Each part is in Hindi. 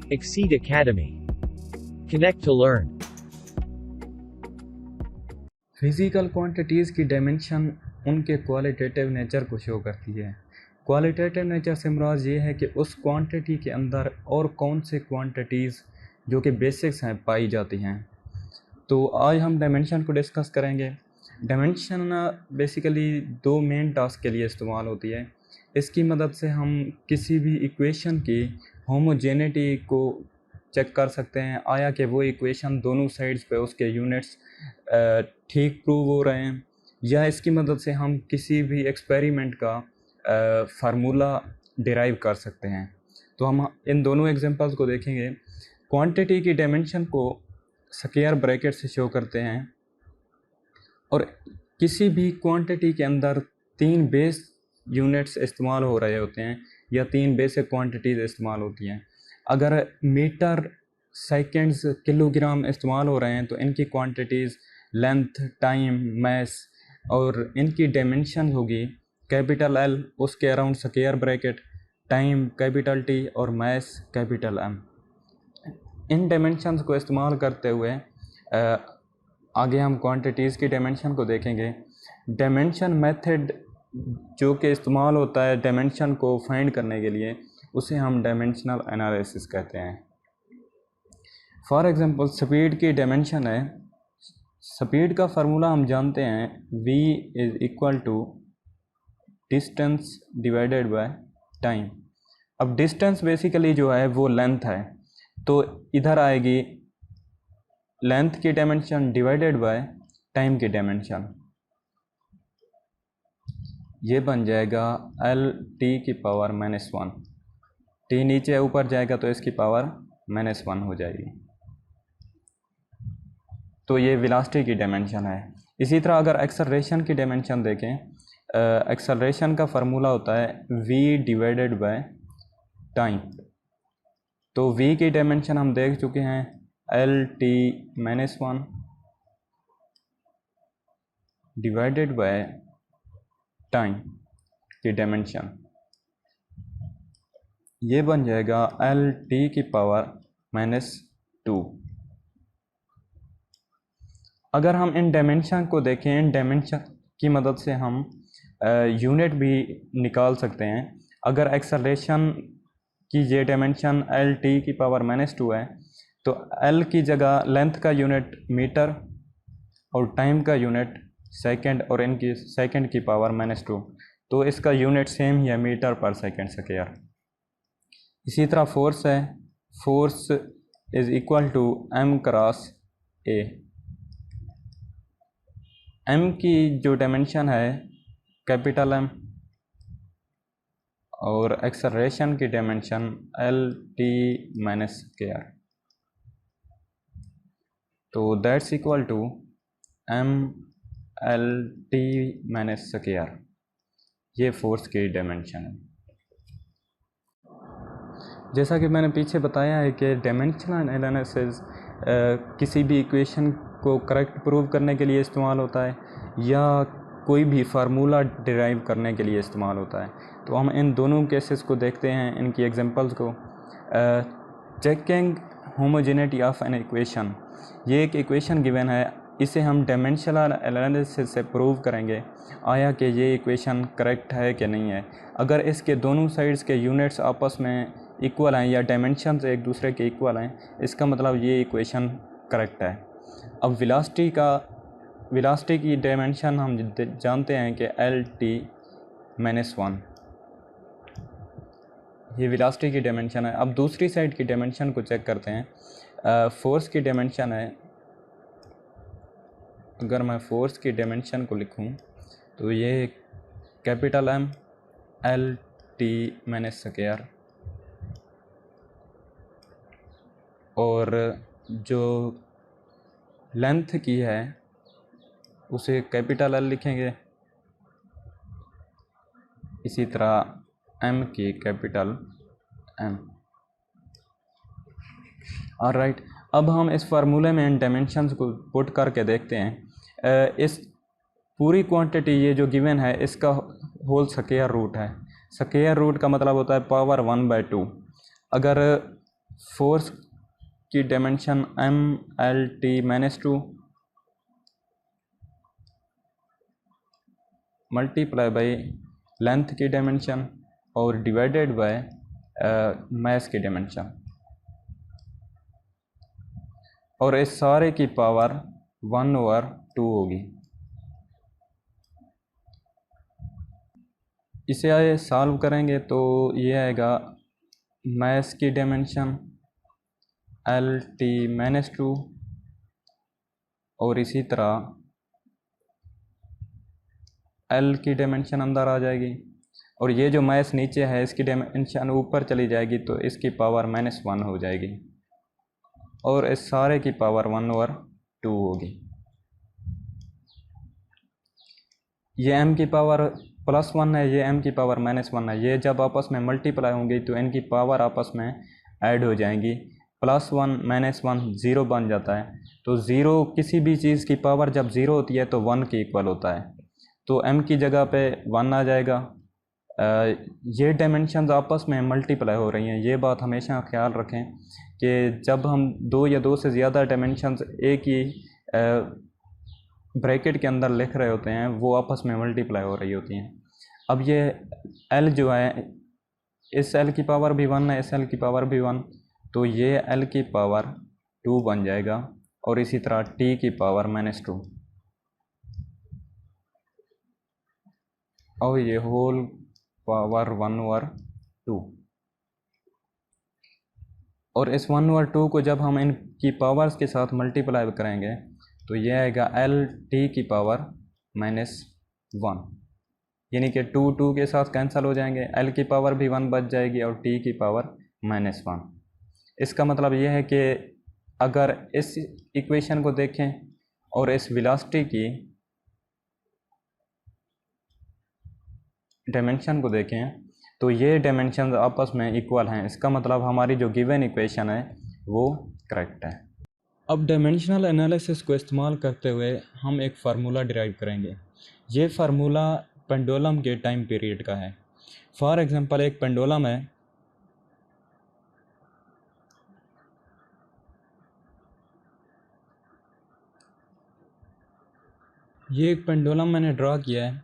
Exceed Academy. Connect to learn. Physical quantities की डायमेंशन उनके क्वालिटेटिव नेचर को शो करती है। क्वालिटेटिव नेचर से मुराद ये है कि उस क्वांटिटी के अंदर और कौन से क्वांटिटीज़ जो कि बेसिक्स हैं पाई जाती हैं। तो आज हम डायमेंशन को डिस्कस करेंगे। डायमेंशन बेसिकली दो मेन टास्क के लिए इस्तेमाल होती है। इसकी मदद से हम किसी भी इक्वेशन की होमोजेनिटी को चेक कर सकते हैं, आया कि वो इक्वेशन दोनों साइड्स पे उसके यूनिट्स ठीक प्रूव हो रहे हैं, या इसकी मदद से हम किसी भी एक्सपेरिमेंट का फार्मूला डिराइव कर सकते हैं। तो हम इन दोनों एग्जांपल्स को देखेंगे। क्वांटिटी की डायमेंशन को स्क्वायर ब्रैकेट से शो करते हैं, और किसी भी क्वांटिटी के अंदर तीन बेस यूनिट्स इस्तेमाल हो रहे होते हैं या तीन बेसिक क्वांटिटीज़ इस्तेमाल होती हैं। अगर मीटर, सेकंड्स, किलोग्राम इस्तेमाल हो रहे हैं तो इनकी क्वांटिटीज़ लेंथ, टाइम, मैस और इनकी डायमेंशन होगी कैपिटल एल, उसके around square bracket, time capital T और मैस कैपिटल एम। इन डायमेंशंस को इस्तेमाल करते हुए आगे हम क्वांटिटीज़ की डायमेंशन को देखेंगे। डायमेंशन मेथड जो कि इस्तेमाल होता है डायमेंशन को फाइंड करने के लिए, उसे हम डायमेंशनल एनालिसिस कहते हैं। फॉर एग्जांपल स्पीड की डायमेंशन है। स्पीड का फार्मूला हम जानते हैं, v is equal to distance divided by time. अब डिस्टेंस बेसिकली जो है वो लेंथ है, तो इधर आएगी लेंथ की डायमेंशन डिवाइडेड बाय टाइम की डायमेंशन। ये बन जाएगा एल टी की पावर -1। टी नीचे ऊपर जाएगा तो इसकी पावर -1 हो जाएगी। तो ये वेलोसिटी की डायमेंशन है। इसी तरह अगर एक्सेलरेशन की डायमेंशन देखें, एक्सेलरेशन का फार्मूला होता है v डिवाइडेड बाय टाइम। तो v की डायमेंशन हम देख चुके हैं, L T -1 divided by time की डायमेंशन, ये बन जाएगा एल टी की पावर -2। अगर हम इन डायमेंशन को देखें, इन डायमेंशन की मदद से हम यूनिट भी निकाल सकते हैं। अगर एक्सेलरेशन की ये डायमेंशन एल टी की पावर -2 है, तो एल की जगह लेंथ का यूनिट मीटर और टाइम का यूनिट सेकंड, और इनकी सेकंड की पावर -2, तो इसका यूनिट सेम ही है, मीटर पर सेकंड स्क्वायर। इसी तरह फोर्स है, force is equal to m cross a। m की जो डायमेंशन है कैपिटल M, और एक्सेलरेशन की dimension L T minus square, तो that's equal to m L T minus square. ये फोर्स की डायमेंशन है। जैसा कि मैंने पीछे बताया है कि डायमेंशनल एनालिसिस किसी भी इक्वेशन को करेक्ट प्रूव करने के लिए इस्तेमाल होता है, या कोई भी फार्मूला डिराइव करने के लिए इस्तेमाल होता है। तो हम इन दोनों केसेस को देखते हैं, इनकी एग्जांपल्स को। Checking homogeneity of an equation, ये एक इक्वेशन गिवन है, इसे हम डायमेंशनल एनालिसिस से प्रूव करेंगे आया कि ये इक्वेशन करेक्ट है कि नहीं है। अगर इसके दोनों साइड्स के यूनिट्स आपस में इक्वल हैं या डायमेंशंस एक दूसरे के इक्वल हैं, इसका मतलब ये इक्वेशन करेक्ट है। अब वेलोसिटी की डायमेंशन हम जानते हैं कि एल टी -1, ये वेलोसिटी की डायमेंशन है। अब दूसरी साइड की डायमेंशन को चेक करते हैं। फोर्स की डायमेंशन है। अगर मैं फोर्स की डायमेंशन को लिखूं तो ये capital M L T minus square, और जो लेंथ की है उसे कैपिटल L लिखेंगे, इसी तरह M की कैपिटल M। ऑलराइट, अब हम इस फार्मूले में इन डायमेंशंस को पुट करके देखते हैं। इस पूरी क्वांटिटी ये जो गिवन है इसका होल स्क्वायर रूट है। स्क्वायर रूट का मतलब होता है पावर 1/2। अगर फोर्स की dimension mLt-2 multiply by length की डायमेंशन और डिवाइडेड बाय मास की डायमेंशन, और इस सारे की पावर 1/2 होगी। इसे आए सॉल्व करेंगे तो ये आएगा मास की डायमेंशन Lt-2 और इसी तरह L की डायमेंशन अंदर आ जाएगी, और ये जो मास नीचे है इसकी डायमेंशन ऊपर चली जाएगी तो इसकी पावर -1 हो जाएगी, और इस सारे की पावर 1/2 होगी। ये m की पावर +1 है, ये m की पावर -1 है, ये जब आपस में मल्टीप्लाई होंगी तो इनकी पावर आपस में ऐड हो जाएंगी। +1 -1 0 बन जाता है, तो 0 किसी भी चीज़ की पावर जब 0 होती है तो 1 के इक्वल होता है, तो m की जगह पे 1 आ जाएगा। ये डायमेंशंस आपस में मल्टीप्लाई हो रही हैं, ये बात हमेशा ख्याल रखें कि जब हम 2 या 2 से ज़्यादा डायमेंशंस एक ही ब्रैकेट के अंदर लिख रहे होते हैं वो आपस में मल्टीप्लाई हो रही होती हैं। अब ये L जो है, इस L की पावर भी 1 है, इस L की पावर भी 1, तो ये L की पावर 2 बन जाएगा, और इसी तरह T की पावर -2, और ये होल पावर 1/2, और इस 1/2 को जब हम इनकी पावर्स के साथ मल्टीप्लाई करेंगे तो ये आएगा Lt की पावर -1, यानी कि 2 के साथ कैंसिल हो जाएंगे, L की पावर भी 1 बच जाएगी और T की पावर -1। इसका मतलब ये है कि अगर इस इक्वेशन को देखें और इस वेलोसिटी की डायमेंशन को देखें तो ये डायमेंशन आपस में इक्वल हैं, इसका मतलब हमारी जो गिवन इक्वेशन है वो करेक्ट है। अब डायमेंशनल एनालिसिस को इस्तेमाल करते हुए हम एक फार्मूला डिराइव करेंगे। ये फार्मूला पेंडुलम के टाइम पीरियड का है। फॉर एग्जांपल एक पेंडुलम है, ये एक पेंडुलम मैंने ड्रा किया है।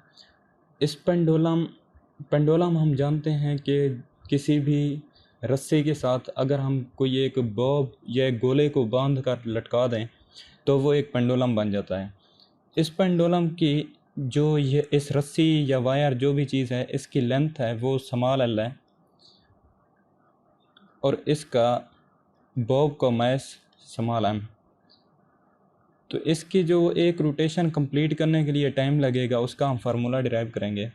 इस पेंडुलम हम जानते हैं कि किसी भी रस्सी के साथ अगर हम कोई एक बॉब या एक गोले को बांध कर लटका दें तो वो एक पेंडुलम बन जाता है। इस पेंडुलम की जो ये इस रस्सी या वायर जो भी चीज़ है इसकी लेंथ है वो स्मॉल l है, और इसका बॉब का मास स्मॉल m। तो इसकी जो एक रोटेशन कंप्लीट करने के लिए टाइम लगेगा उसका हम फार्मूला डिराइव करेंगे।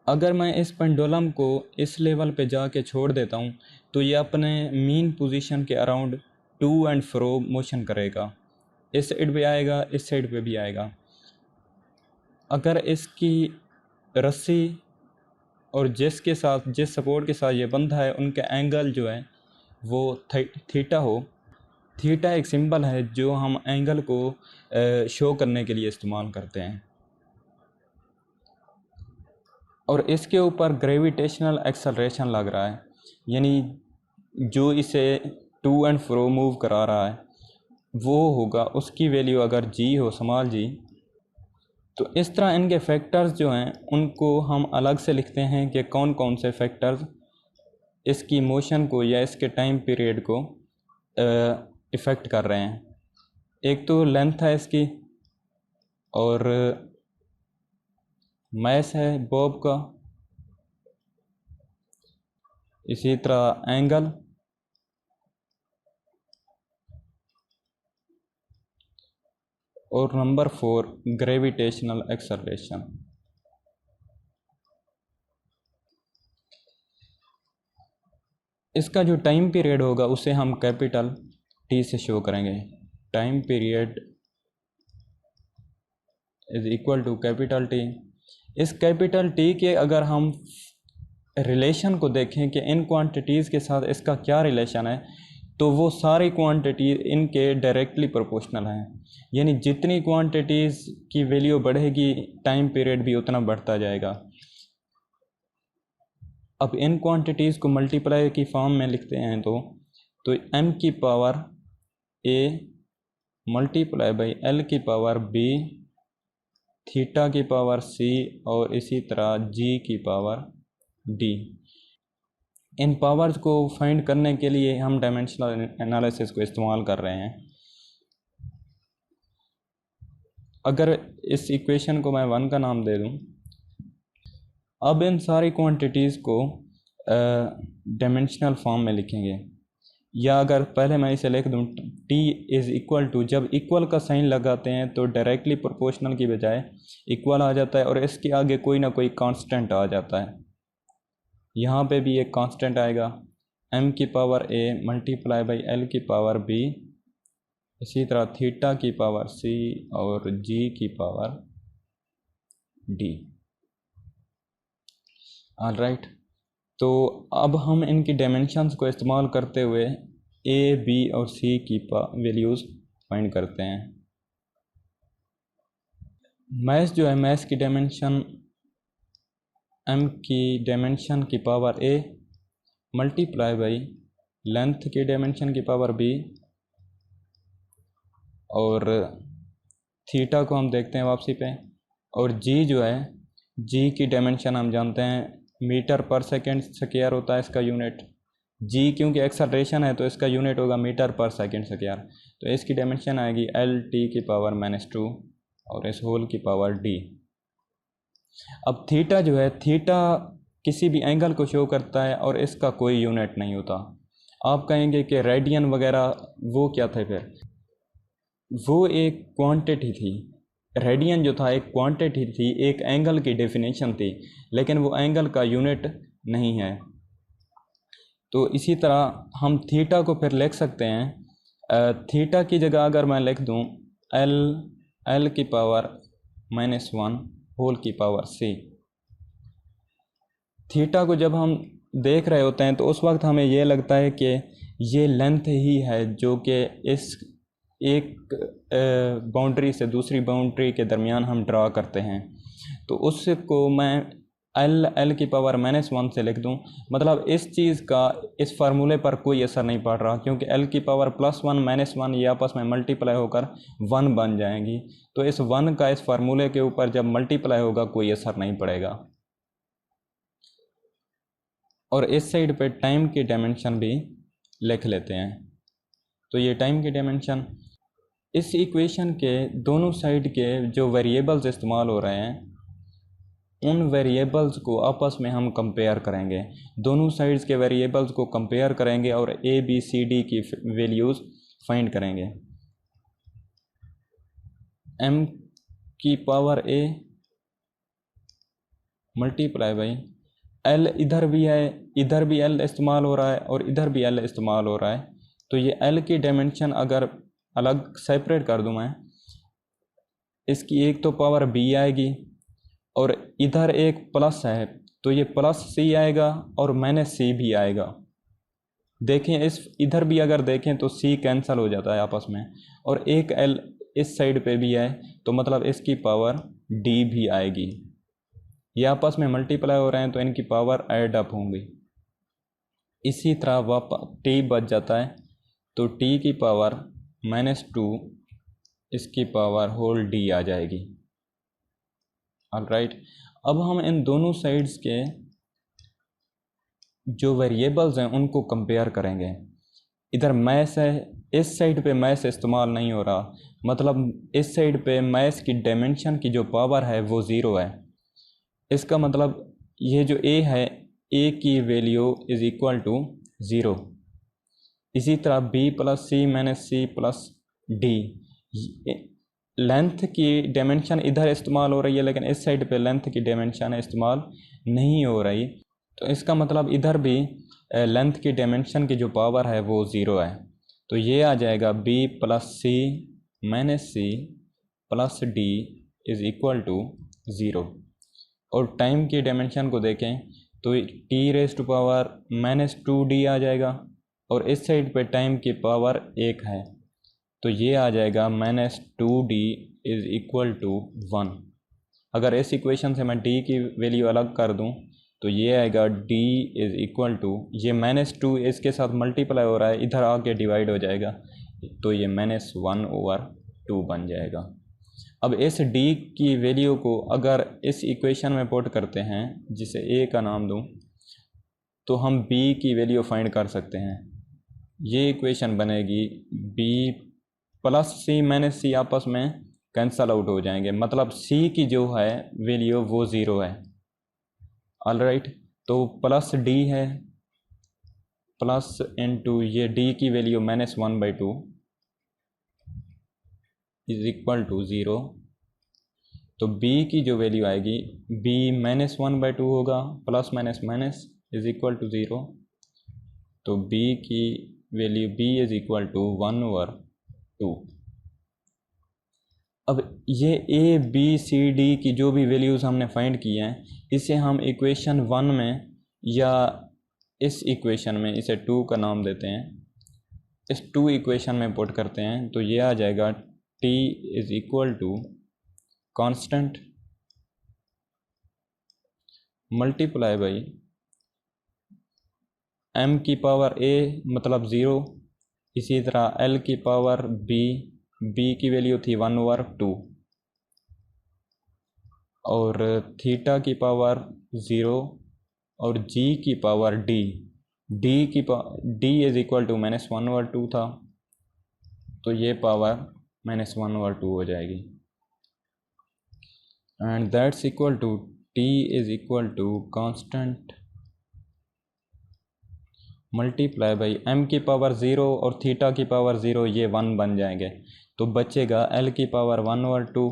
अगर मैं इस पेंडुलम को इस लेवल पे जाके छोड़ देता हूँ तो ये अपने मीन पोजीशन के around two and fro motion करेगा, इस साइड पे आएगा, इस साइड पे भी आएगा। अगर इसकी रस्सी और जिस सपोर्ट के साथ ये बंधा है उनका एंगल जो है वो थीटा हो। थीटा एक सिंबल है जो हम एंगल को शो करने के लिए इस्तेमाल करते हैं, और इसके ऊपर ग्रेविटेशनल एक्सेलरेशन लग रहा है, यानी जो इसे टू एंड फ्रो मूव करा रहा है वो होगा, उसकी वैल्यू अगर जी हो, स्मॉल जी, तो इस तरह इनके फैक्टर्स जो हैं उनको हम अलग से लिखते हैं कि कौन कौन से फैक्टर्स इसकी मोशन को या इसके टाइम पीरियड को इफ़ेक्ट कर रहे हैं। एक तो लेंथ है इसकी, और मास है बॉब का, इसी तरह एंगल, और नंबर 4 ग्रेविटेशनल एक्सेलरेशन। इसका जो टाइम पीरियड होगा उसे हम कैपिटल टी से शो करेंगे। Time period is equal to capital T. इस कैपिटल टी के अगर हम रिलेशन को देखें कि इन क्वांटिटीज़ के साथ इसका क्या रिलेशन है, तो वो सारी क्वांटिटी इनके डायरेक्टली प्रोपोर्शनल हैं, यानी जितनी क्वांटिटीज़ की वैल्यू बढ़ेगी टाइम पीरियड भी उतना बढ़ता जाएगा। अब इन क्वांटिटीज़ को मल्टीप्लाई की फॉर्म में लिखते हैं तो m की power a multiply by l की पावर b थीटा की पावर c और इसी तरह g की पावर d। इन पावर्स को फाइंड करने के लिए हम डायमेंशनल एनालिसिस को इस्तेमाल कर रहे हैं। अगर इस इक्वेशन को मैं 1 का नाम दे दूं, अब इन सारी क्वांटिटीज़ को डायमेंशनल फॉर्म में लिखेंगे, या अगर पहले मैं इसे लिख दूं t इज़ इक्वल टू, जब इक्वल का साइन लगाते हैं तो डायरेक्टली प्रोपोर्शनल की बजाय इक्वल आ जाता है और इसके आगे कोई ना कोई कांस्टेंट आ जाता है। यहाँ पे भी एक कांस्टेंट आएगा m की power a multiply by l की पावर b, इसी तरह थीटा की पावर c और g की पावर d। ऑलराइट, तो अब हम इनकी डायमेंशंस को इस्तेमाल करते हुए a, b और c की वैल्यूज़ फाइंड करते हैं। मैथ जो है, मैथ की डायमेंशन m की डायमेंशन की power a multiply by length की डायमेंशन की पावर b, और थीटा को हम देखते हैं वापसी पे, और g जो है, g की डायमेंशन हम जानते हैं मीटर पर सेकेंड स्क्वायर होता है इसका यूनिट। g क्योंकि एक्सेलरेशन है तो इसका यूनिट होगा मीटर पर सेकेंड स्क्वायर, तो इसकी डायमेंशन आएगी lt की पावर -2 और इस होल की पावर d। अब थीटा जो है, थीटा किसी भी एंगल को शो करता है और इसका कोई यूनिट नहीं होता। आप कहेंगे कि रेडियन वगैरह वो क्या थे, फिर वो एक क्वांटिटी थी। रेडियन जो था एक क्वांटिटी थी, एक एंगल की डेफिनेशन थी, लेकिन वो एंगल का यूनिट नहीं है। तो इसी तरह हम थीटा को फिर लिख सकते हैं, थीटा की जगह अगर मैं लिख दूं l की पावर -1 होल की पावर c। थीटा को जब हम देख रहे होते हैं तो उस वक्त हमें ये लगता है कि ये लेंथ ही है जो कि इस एक बाउंड्री से दूसरी बाउंड्री के दरमियान हम ड्रा करते हैं। तो उसको मैं l की पावर -1 से लिख दूं, मतलब इस चीज़ का इस फार्मूले पर कोई असर नहीं पड़ रहा, क्योंकि l की पावर +1 -1 ये आपस में मल्टीप्लाई होकर 1 बन जाएंगी। तो इस 1 का इस फार्मूले के ऊपर जब मल्टीप्लाई होगा कोई असर नहीं पड़ेगा। और इस साइड पे टाइम की डायमेंशन भी लिख लेते हैं। तो ये टाइम की डायमेंशन, इस इक्वेशन के दोनों साइड के जो वेरिएबल्स इस्तेमाल हो रहे हैं उन वेरिएबल्स को आपस में हम कंपेयर करेंगे, दोनों साइड्स के वेरिएबल्स को कंपेयर करेंगे और a b c d की वैल्यूज़ फाइंड करेंगे। m की power a multiply by l, इधर भी है, इधर भी l इस्तेमाल हो रहा है और इधर भी l इस्तेमाल हो रहा है। तो ये l की डायमेंशन अगर अलग सेपरेट कर दूं मैं, इसकी एक तो पावर b आएगी और इधर एक प्लस है तो ये +c आएगा और -c भी आएगा। देखें इस इधर भी अगर देखें तो c कैंसिल हो जाता है आपस में, और एक l इस साइड पे भी है तो मतलब इसकी पावर d भी आएगी। ये आपस में मल्टीप्लाई हो रहे हैं तो इनकी पावर ऐड अप होंगी। इसी तरह वापस t बच जाता है तो t की पावर -2 इसकी पावर होल d आ जाएगी। ऑलराइट, अब हम इन दोनों साइड्स के जो वेरिएबल्स हैं उनको कंपेयर करेंगे। इधर मैथ है, इस साइड पे मैथ इस्तेमाल नहीं हो रहा, मतलब इस साइड पे मैथ की डायमेंशन की जो पावर है वो ज़ीरो है। इसका मतलब ये जो a है, a की वैल्यू इज़ इक्वल टू 0। इसी तरह b + c - c + d, length की डायमेंशन इधर इस्तेमाल हो रही है लेकिन इस साइड पे लेंथ की डायमेंशन इस्तेमाल नहीं हो रही, तो इसका मतलब इधर भी लेंथ की डायमेंशन की जो पावर है वो 0 है। तो ये आ जाएगा b + c - c + d is equal to 0। और टाइम की डायमेंशन को देखें तो t⁻⁻2d आ जाएगा और इस साइड पे टाइम की पावर 1 है तो ये आ जाएगा -2d इज़ इक्वल टू 1। अगर इस इक्वेशन से मैं d की वैल्यू अलग कर दूं तो ये आएगा d इज़ इक्वल टू, ये -2 इसके साथ मल्टीप्लाई हो रहा है, इधर आके डिवाइड हो जाएगा, तो ये -1/2 बन जाएगा। अब इस d की वैल्यू को अगर इस इक्वेशन में पुट करते हैं, जिसे a का नाम दूं, तो हम b की वैल्यू फाइंड कर सकते हैं। ये इक्वेशन बनेगी b plus c minus c आपस में कैंसल आउट हो जाएंगे, मतलब c की जो है वैल्यू वो 0 है। ऑल राइट, तो प्लस d है, प्लस इनटू ये d की वैल्यू -1/2 इज इक्वल टू 0। तो b की जो वैल्यू आएगी b -1/2 होगा, plus minus minus is equal to 0। तो b की value b is equal to 1/2। अब ये a b c d की जो भी वैल्यूज़ हमने फाइंड की हैं, इसे हम इक्वेशन 1 में या इस इक्वेशन में इसे 2 का नाम देते हैं, इस 2 इक्वेशन में पुट करते हैं, तो ये आ जाएगा t is equal to constant multiply by m की पावर a मतलब 0, इसी तरह l की पावर b की वैल्यू थी 1/2, और थीटा की पावर 0, और g की power d is equal to -1/2 था, तो ये पावर -1/2 हो जाएगी। And that's equal to t is equal to constant multiply by m की पावर 0 और थीटा की पावर 0, ये 1 बन जाएंगे, तो बचेगा l की पावर 1/2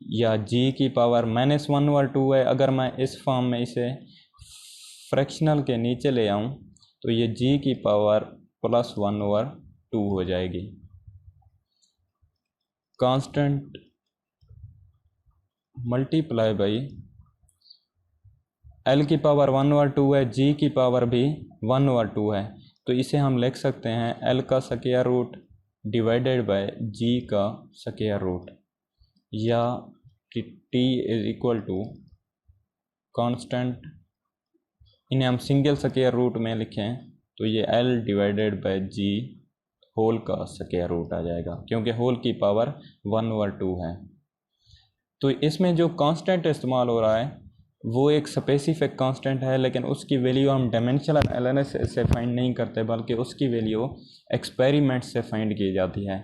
या g की पावर -1/2 है। अगर मैं इस फॉर्म में इसे फ्रैक्शनल के नीचे ले आऊँ, तो ये g की पावर +1/2 हो जाएगी। कांस्टेंट मल्टीप्लाई बाई l की पावर 1/2 है, g की पावर भी 1/2 है, तो इसे हम लिख सकते हैं l का square root divided by g का स्क्वायर रूट, या t is equal to constant, इन्हें हम सिंगल स्क्वायर रूट में लिखें तो ये l divided by g whole का स्क्वायर रूट आ जाएगा, क्योंकि होल की पावर 1/2 है। तो इसमें जो कांस्टेंट इस्तेमाल हो रहा है वो एक स्पेसिफिक कांस्टेंट है, लेकिन उसकी वैल्यू हम डायमेंशनल एनालिसिस से फाइंड नहीं करते, बल्कि उसकी वैल्यू एक्सपेरिमेंट से फाइंड की जाती है।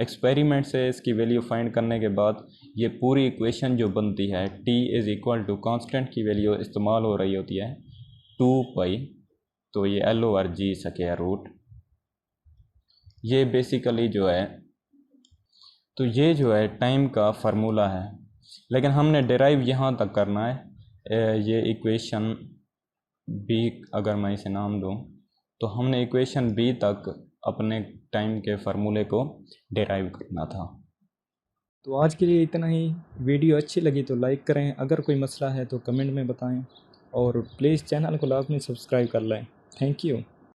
एक्सपेरिमेंट से इसकी वैल्यू फाइंड करने के बाद ये पूरी इक्वेशन जो बनती है t is equal to constant की वैल्यू इस्तेमाल हो रही होती है 2π, तो ये L/G स्क्वायर रूट, ये बेसिकली जो है, तो ये जो है टाइम का फार्मूला है, लेकिन हमने डिराइव यहाँ तक करना है। ये इक्वेशन b अगर मैं इसे नाम दूँ, तो हमने इक्वेशन b तक अपने टाइम के फार्मूले को डिराइव करना था। तो आज के लिए इतना ही। वीडियो अच्छी लगी तो लाइक करें, अगर कोई मसला है तो कमेंट में बताएं, और प्लीज़ चैनल को लाजमी सब्सक्राइब कर लें। Thank you.